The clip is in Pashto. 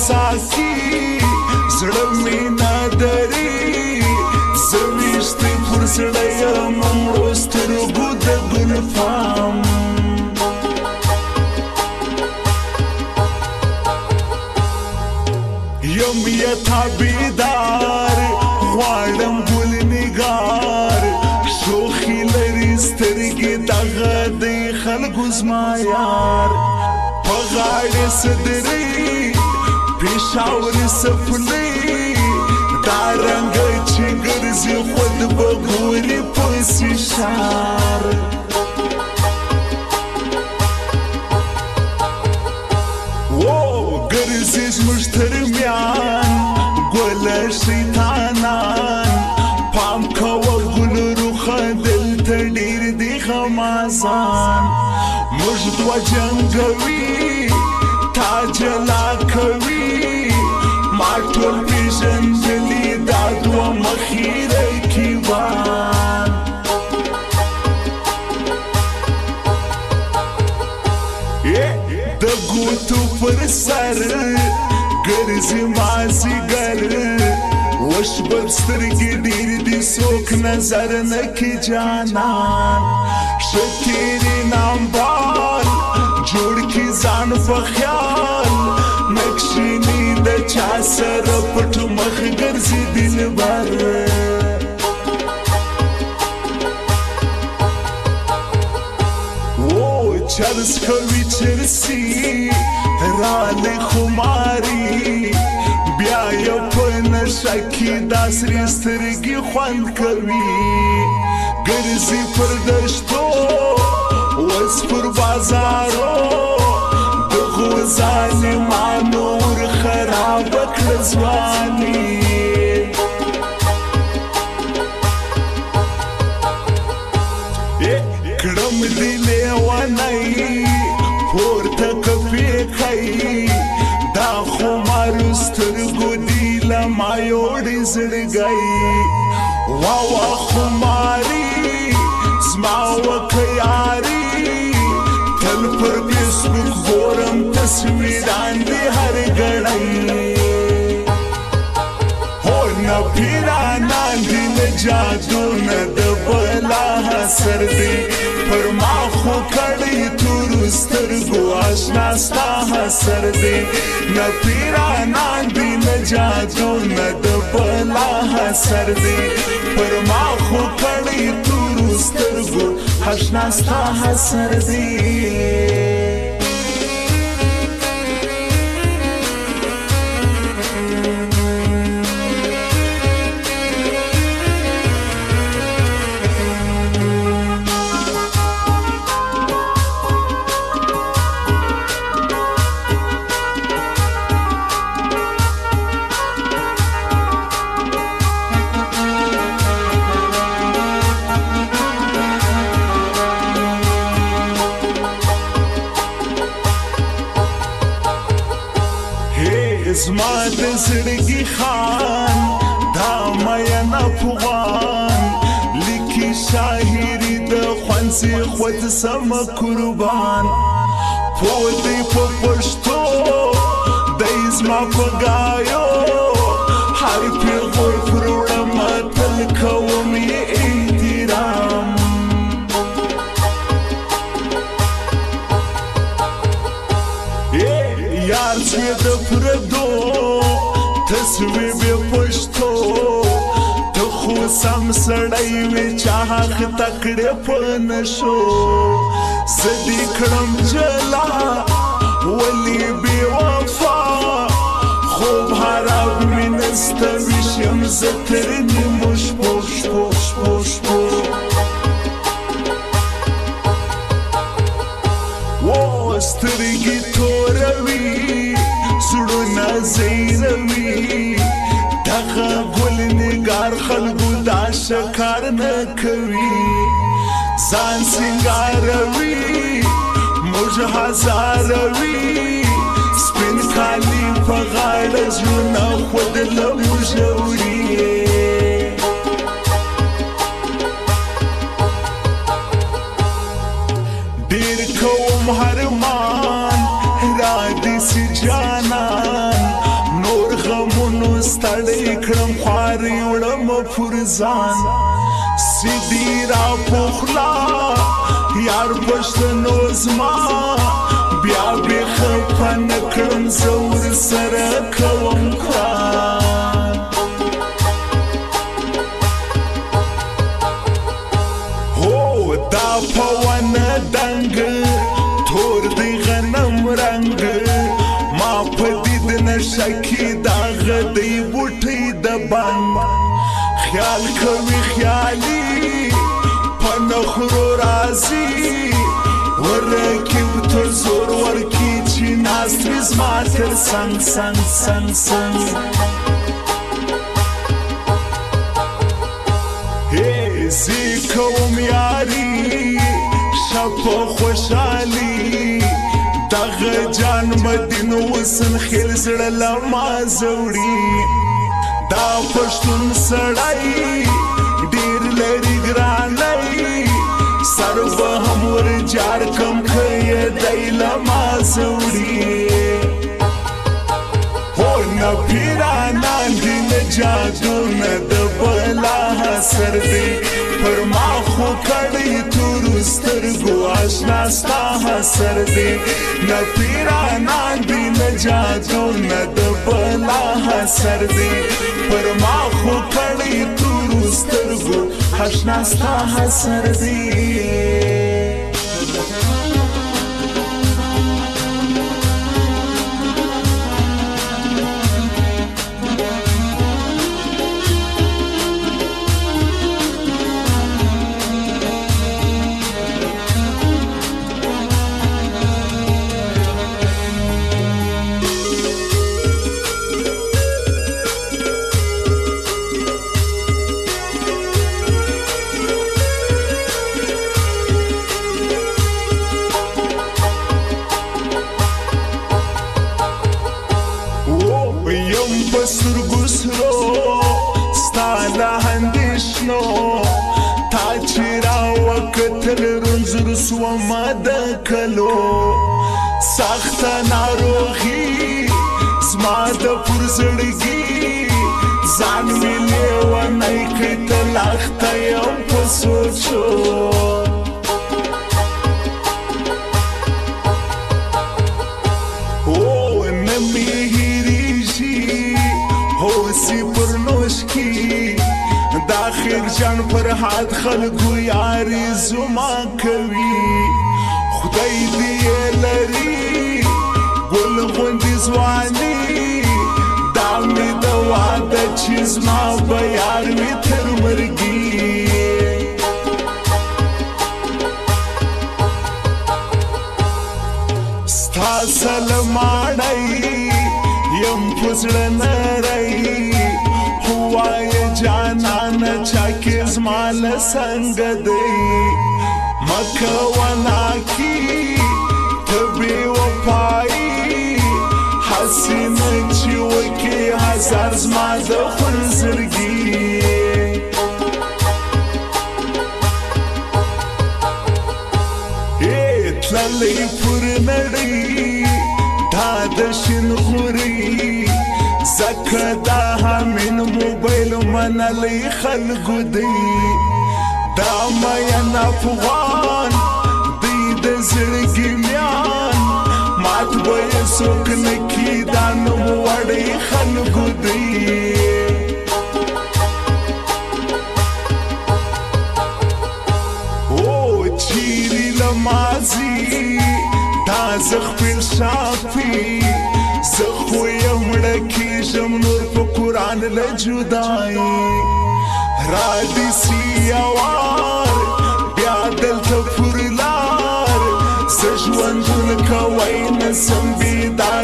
ساکی زړه مې نادري زه ویشتې پر زړه یم مړو سترګو د ګلفام یم یې تابعدار غواړم ګل نګار شوخي لري سترګې دغه دی خلکو زما یار په غاړې صدري پېښور سپلي دا رنګه چې ګرځي خود به ګوري پسې شار ګرځي زموږ تر میان ګوله شیطانان پام کوه ګل روخه دلته ډېر دی غمازان موږ دوه جنګوي تا جلا کوي ما ټول پېژندلي دا دوه مخي رقیبان د ګوتو پر سر ګرځي مازدیګر وشبر سترګې ډېر دي څوک نظر نه کړي جانان ښه تېرې نامبال جوړ کړي ځان په خیال نه کښېني د چا سره پټ مخ ګرځي دلبر چرس کوي چرسي رالی خماري بیا یو په نشه کې دا سرې سترګې خوند کوي ګرځي پر دشتو اوس پر بازارو دغو ظالمانو ور خرابه کړه ځواني کړم دې لیونی پورته کپې کوي دا خمارو سترګو دي له ما یوړې زړګی واوا خماري زما وکه یاري تل پر فیسبوک ګورم تصویران دې هر ګړی هو نه پیرانان دي نه جادو نه د بلا حسر دی پر ما خو کړی تورو سترګو اشنا ستا حسر دی نه پیرانان دي نه جادو نه د بلا حسر دی پر ما خو کړی تورو سترګو اشنا ستا حسر دی زما د زړګي خان دا مین افغان لیکي شاعري د خوانسي خود سم قربان پودې په پښتو د زما په ګایو هر پیغور پر وړم تل کوم یې احترام یار چې د پردو تسوی بې پښتو ته خو سم سړی وې چا حق تکړې په نشو زه دې کړم جلا ولې بې وفا خوب حرام مې نسته ویشم زه تر نیمو شپو شپو شپو شپو سترګې توروي زړونه زیروي دغه ګل نګار خلکو دا شکار نه کوي ځان سینګاروي موږ هزاروي سپین کالي په غاړه زړونه خود له موږ وړي کوم هرمان را دې سي جانان فرزان سیدی را پخلا یار پښتنو زما بیا به خفه نکړم زور سره کوم کار هو دا پون دنګ تور دی غنم رنګ ما پدید نشکی داغ دی بوټی د بنګ خیال کوي خیالي پنخرو رازي ورکیو تر زور ورکی چی ناستوی زما تر سنگ سنگ سنگ سنگ زی کوم یاری شپ خوشحالی دغ جان مدین وسن خیل زړه لما زوړي دا پښتون سړی ډیر لري ګرانای سر به هم ور جار کم کړی دی لما زوړي هو نه پیرانا دی نه جادو نه د بلا سر دی پر ما خو کړی تور سترګو آشنا ستا سر دی نه پیرانا دی نه جادو نه د بلا سر دی پر ما خو کړی تور سترګو آشنا ستا سر دی بسترګو سرو ستا لاندېشنو تا چې راوکتل رنځور سومه د کلو سخته ناروغي زما د پر زړګي ځان مې لیونی کړ ته لاخته یم په سوچو سی پر نوش کی داخل جان پر حد خلقو یاری زما کوي خدای دی لري ګل غوندې ځواني دا مې د واده چې زما به یار وي تر مرګي ستا سلمانۍ یم پزړه نری هوای جانان چاکې زما له څنګ دی مکه ونا کی ته بې وفایي حسینه چې وکې هزار زما د خور زړګي تللی پر نړۍ دا د شین غوري زکه دا همین موبایل منلی خلکو دی دا مین افغان دی د زړګي میان مات به یې څوک نه کي دا نوم وړی خلکو دی او چیرې له ماضي دا زه خپل شافي زه خو یې مړه کېږم نور په قرآن له جدایي را دې سي یوار بیا دلته پر لار زه ژوندون کوی نه سم بې داسې